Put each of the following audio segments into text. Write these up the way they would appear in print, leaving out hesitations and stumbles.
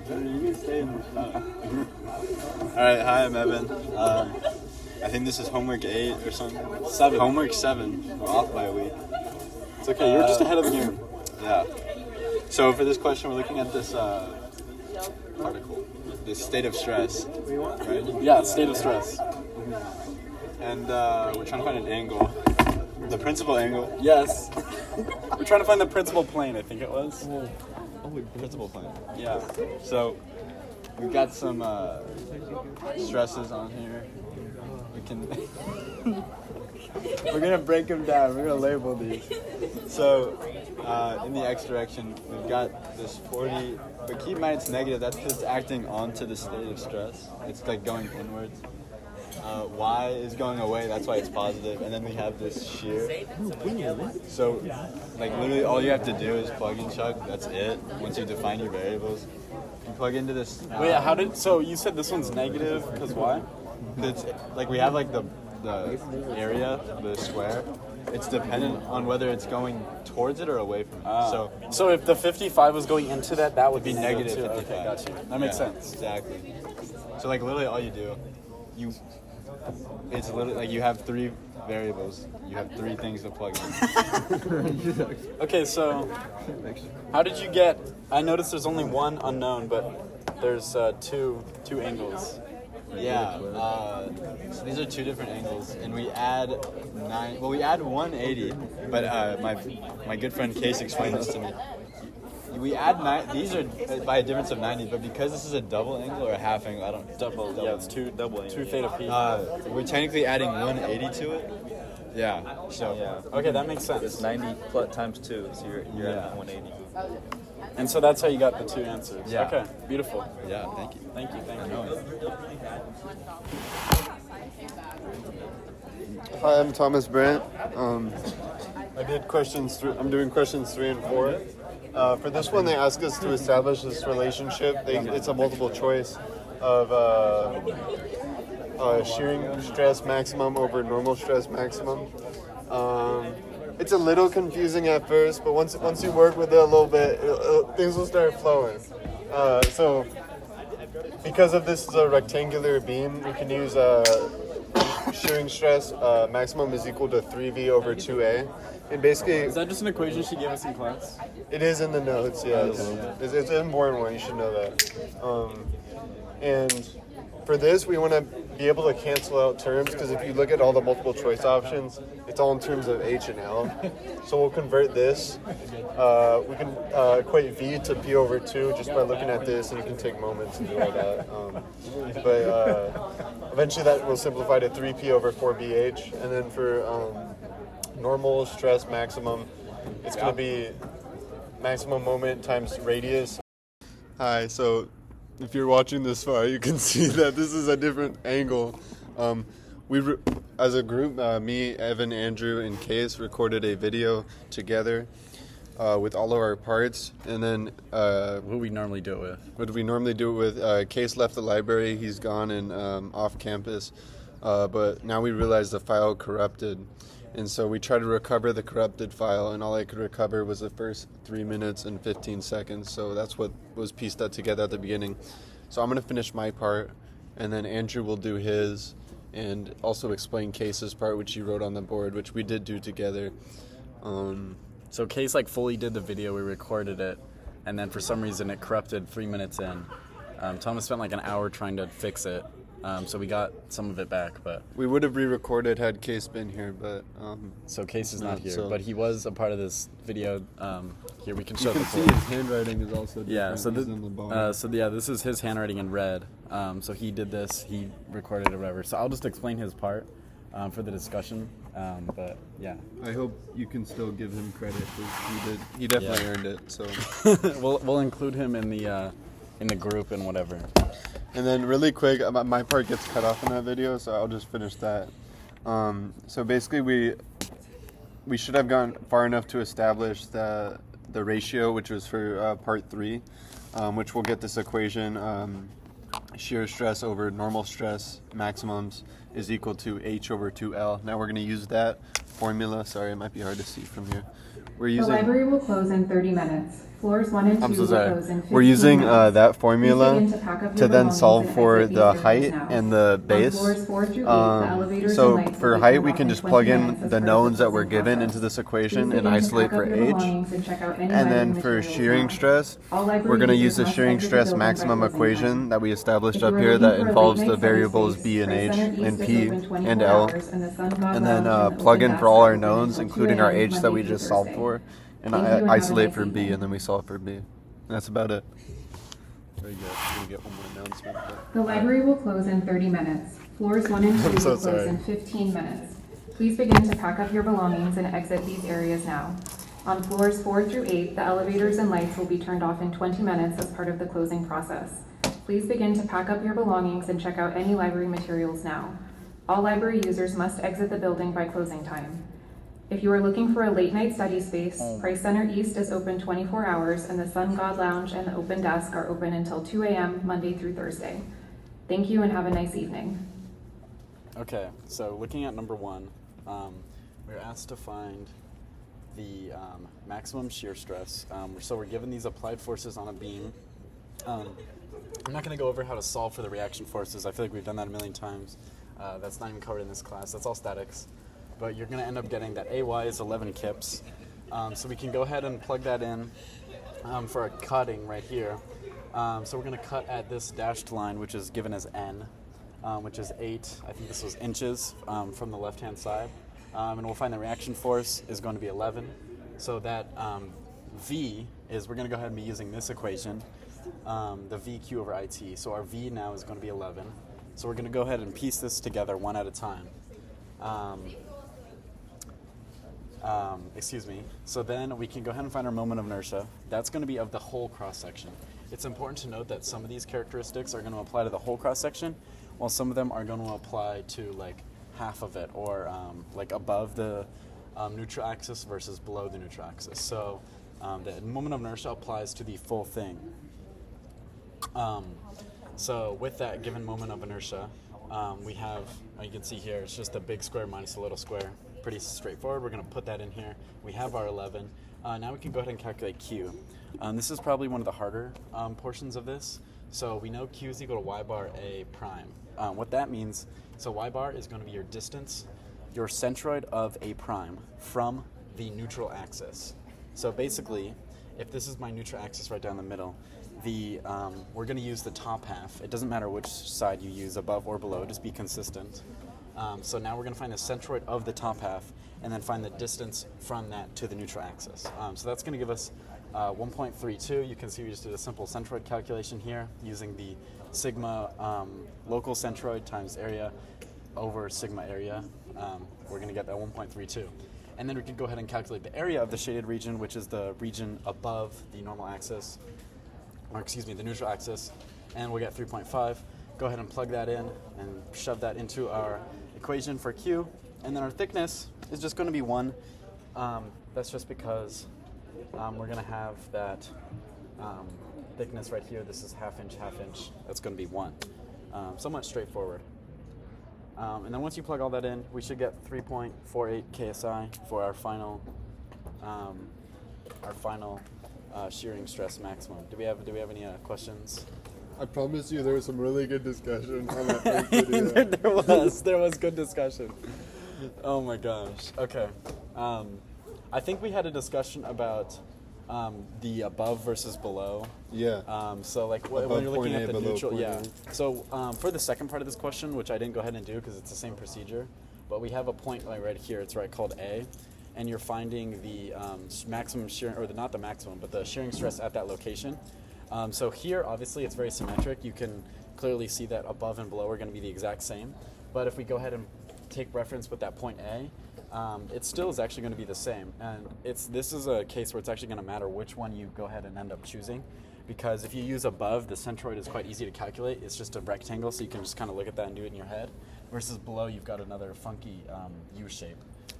Alright, hi, I'm Evan. I think this is homework 8 or something. 7. Homework 7. We're off by a week. It's okay, you're just ahead of the game. Yeah. So for this question, we're looking at this particle, this state of stress, right? Yeah, state of stress. And we're trying to find an angle. The principal angle. Yes. We're trying to find the principal plane, I think it was. Principal plane. Yeah. So we've got some stresses on here. We can. We're gonna break them down. We're gonna label these. So in the x direction, we've got this 40. But keep in mind it's negative. That's because it's acting onto the state of stress. It's like going inwards. Y is going away, that's why it's positive. And then we have this shear. So, like, literally all you have to do is plug in, Chuck. That's it. Once you define your variables, you plug into this. Wait, so you said this one's negative, because why? It's, like, we have, like, the area, the square. It's dependent on whether it's going towards it or away from it. So if the 55 was going into that, that would be negative too. 55. Okay, got you. That makes sense. Exactly. So, like, literally all you do, it's literally like you have 3 variables. You have 3 things to plug in. Okay, so how did you get? I noticed there's only one unknown, but there's two angles. Yeah. So these are 2 different angles, and we add 9. Well, we add 180, but my good friend Case explained this to me. We add 9. These are by a difference of 90, but because this is a double angle or a half angle, I don't. Double. Yeah, it's 2 double angles. 2 theta p. We're technically adding 180 to it. Yeah. So. Yeah. Okay, that makes sense. It's 90 plus times 2, so you're at 180. And so that's how you got the 2 answers. Yeah. Okay. Beautiful. Yeah. Thank you. Thank you. Hi, I'm Thomas Brandt. I'm doing questions 3 and 4. For this one, they ask us to establish this relationship. It's a multiple choice of shearing stress maximum over normal stress maximum. It's a little confusing at first, but once you work with it a little bit, things will start flowing. So because of this is a rectangular beam, we can use shearing stress maximum is equal to 3V over 2A. And basically, is that just an equation she gave us in class? It is in the notes, yes. It's an important one, you should know that. And for this, we want to be able to cancel out terms, because if you look at all the multiple choice options, it's all in terms of H and L. So we'll convert this. We can equate V to P over 2 just by looking at this, and you can take moments and do all that. But eventually that will simplify to 3P over 4BH. And then for normal stress maximum, it's going to be maximum moment times radius. Hi, so if you're watching this far, you can see that this is a different angle. As a group, me, Evan, Andrew, and Case recorded a video together with all of our parts, and then what do we normally do it with? Case left the library, he's gone and off campus, but now we realize the file corrupted. And so we tried to recover the corrupted file, and all I could recover was the first 3 minutes and 15 seconds. So that's what was pieced that together at the beginning. So I'm going to finish my part, and then Andrew will do his, and also explain Case's part, which he wrote on the board, which we did do together. So Case fully did the video, we recorded it, and then for some reason it corrupted 3 minutes in. Thomas spent an hour trying to fix it. So we got some of it back, but we would have re-recorded had Case been here, but so Case is not here, but he was a part of this video. Here we can show. You can see his handwriting is also different. Yeah. So this is his handwriting in red. So he did this. He recorded it or whatever. So I'll just explain his part for the discussion. But yeah. I hope you can still give him credit, because he definitely earned it. So we'll include him in the group and whatever. And then really quick, my part gets cut off in that video, so I'll just finish that. So basically we should have gone far enough to establish the ratio, which was for part 3, which will get this equation, shear stress over normal stress maximums is equal to H over 2L. Now we're going to use that formula. Sorry, it might be hard to see from here. The library will close in 30 minutes. Floors 1 and 2 I'm so will sorry. close in 15 We're using minutes. that Please formula begin to pack up to your then belongings solve and for exit these the areas height now. and the On base. floors 4 through 8, the elevators So and lights will for be height, turned we off can in just 20 plug in minutes as the part of knowns that we're closing given process. into this Please equation and begin to isolate pack for up your h. belongings and check out any And lighting then for materials shearing now. stress, All library we're going to users use the must shearing exit the stress building by maximum closing equation time. that we established If you up are here looking that for a involves late-night the study variables space, b and Price h Center East and is p open 24 and l. hours, and the Sun God And then Lounge and the plug open in for desk all are our open knowns, until 2 including our a.m. h that Monday we through just solved Thursday. for, and Thank you and have a isolate nice for b, evening. and then we solve for b. That's about it. Very good. I'm going to get one more announcement. The library will close in 30 minutes. Floors 1 and 2 I'm will so close sorry. in 15 minutes. Please begin to pack up your belongings and exit these areas now. On floors 4 through 8, the elevators and lights will be turned off in 20 minutes as part of the closing process. Please begin to pack up your belongings and check out any library materials now. All library users must exit the building by closing time. If you are looking for a late-night study space, Price Center East is open 24 hours, and the Sun God Lounge and the open desk are open until 2 a.m. Monday through Thursday. Thank you and have a nice evening. Okay, so looking at number 1, we're asked to find the maximum shear stress. So we're given these applied forces on a beam. I'm not going to go over how to solve for the reaction forces. I feel like we've done that a million times. That's not even covered in this class. That's all statics. But you're going to end up getting that AY is 11 kips. So we can go ahead and plug that in for a cutting right here. So we're going to cut at this dashed line, which is given as N, which is 8, I think this was inches from the left-hand side. And we'll find the reaction force is going to be 11. So that V is, we're going to go ahead and be using this equation, the VQ over IT. So our V now is going to be 11. So we're going to go ahead and piece this together one at a time. Excuse me. So then we can go ahead and find our moment of inertia. That's going to be of the whole cross-section. It's important to note that some of these characteristics are going to apply to the whole cross-section, while some of them are going to apply to like half of it, or like above the neutral axis versus below the neutral axis. So the moment of inertia applies to the full thing. So with that given moment of inertia, we have, you can see here, it's just a big square minus a little square. Pretty straightforward. We're going to put that in here. We have our 11. Now we can go ahead and calculate Q. This is probably one of the harder portions of this. So we know Q is equal to y bar A prime. What that means, so y bar is going to be your distance, your centroid of A prime from the neutral axis. So basically, if this is my neutral axis right down the middle, we're going to use the top half. It doesn't matter which side you use, above or below, just be consistent. So now we're going to find the centroid of the top half and then find the distance from that to the neutral axis. So that's going to give us 1.32. You can see we just did a simple centroid calculation here using the sigma local centroid times area over sigma area. We're going to get that 1.32. And then we can go ahead and calculate the area of the shaded region, which is the region above the normal axis, or excuse me, the neutral axis, and we'll get 3.5. Go ahead and plug that in and shove that into our equation for Q. And then our thickness is just going to be 1. That's just because we're going to have that thickness right here. This is half inch. That's going to be 1. Somewhat straightforward. And then once you plug all that in, we should get 3.48 KSI for our final shearing stress maximum. Do we have any questions? I promise you there was some really good discussion on that first video. there was good discussion. Oh my gosh. Okay. I think we had a discussion about the above versus below. Yeah. So like when Above you're looking point at A, the below neutral, point yeah. A. So for the second part of this question, which I didn't go ahead and do because it's the same procedure, but we have a point like right here. It's right called A, and you're finding the maximum shearing, or not the maximum, but the shearing stress at that location. So here, obviously, it's very symmetric. You can clearly see that above and below are going to be the exact same. But if we go ahead and take reference with that point A, it still is actually going to be the same. And this is a case where it's actually going to matter which one you go ahead and end up choosing. Because if you use above, the centroid is quite easy to calculate. It's just a rectangle, so you can just kind of look at that and do it in your head. Versus below, you've got another funky U shape.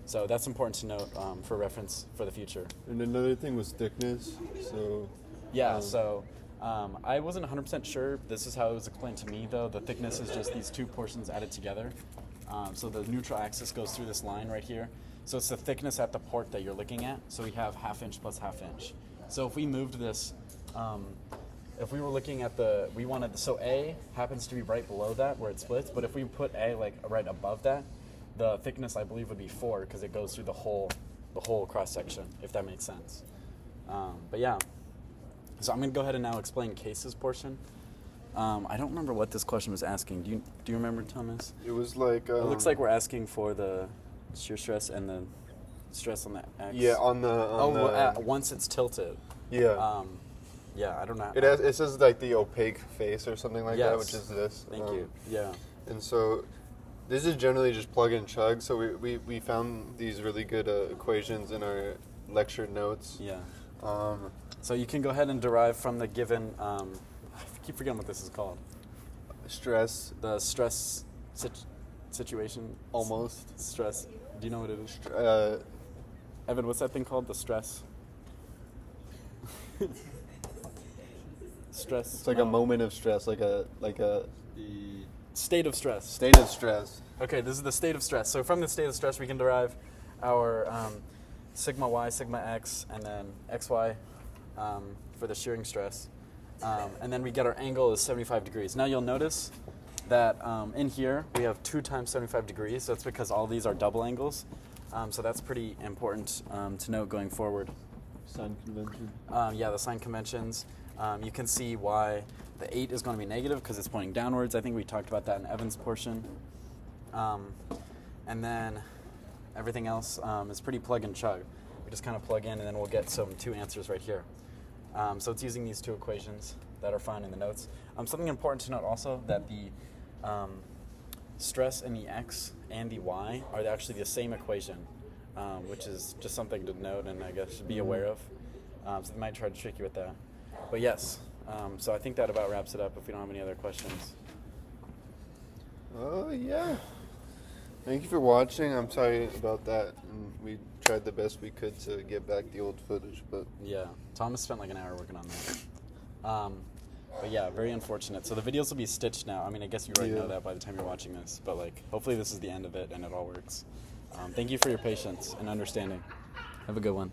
So that's important to note for reference for the future. And another thing was thickness. So yeah, I wasn't 100% sure. This is how it was explained to me, though. The thickness is just these two portions added together. So the neutral axis goes through this line right here. So it's the thickness at the port that you're looking at. So we have half inch plus half inch. So if we moved this, if we were looking at so A happens to be right below that where it splits, but if we put A like right above that, the thickness I believe would be 4 because it goes through the whole cross section, if that makes sense. But yeah, so I'm gonna go ahead and now explain cases portion. I don't remember what this question was asking. Do you remember, Thomas? It was like. It looks like we're asking for the shear stress and the stress on the X. Yeah, on the. Once it's tilted. Yeah. Yeah, I don't know. It says like the opaque face or something like that, Yes. which is this. Thank you. Yeah. And so this is generally just plug and chug. So we found these really good equations in our lecture notes. Yeah. Um, So you can go ahead and derive from the given. I keep forgetting what this is called. stress, The stress situation. almost. Stress. Do you know what it is? Uh, Evan, what's that thing called? The stress. Stress. it's like a moment of stress, like a The State of stress. state of stress. Okay, this is the state of stress. So from the state of stress, we can derive our sigma y, sigma x, and then xy for the shearing stress. And then we get our angle is 75 degrees. Now you'll notice that in here we have 2 times 75 degrees. That's because all these are double angles. So that's pretty important to note going forward. sign convention. Yeah, the sign conventions. You can see why the 8 is going to be negative because it's pointing downwards. I think we talked about that in Evan's portion. And then everything else is pretty plug and chug. We just kind of plug in and then we'll get 2 answers right here. So it's using these 2 equations that are found in the notes. Something important to note also that the stress in the x and the y are actually the same equation, which is just something to note and I guess be aware of. So they might try to trick you with that. But yes, so I think that about wraps it up if we don't have any other questions. Oh yeah. Thank you for watching. I'm sorry about that. And we tried the best we could to get back the old footage, but Yeah, Thomas spent like an hour working on that. But yeah, very unfortunate. So the videos will be stitched now. I mean, I guess you already know that by the time you're watching this, but like, hopefully this is the end of it and it all works. Thank you for your patience and understanding. Have a good one.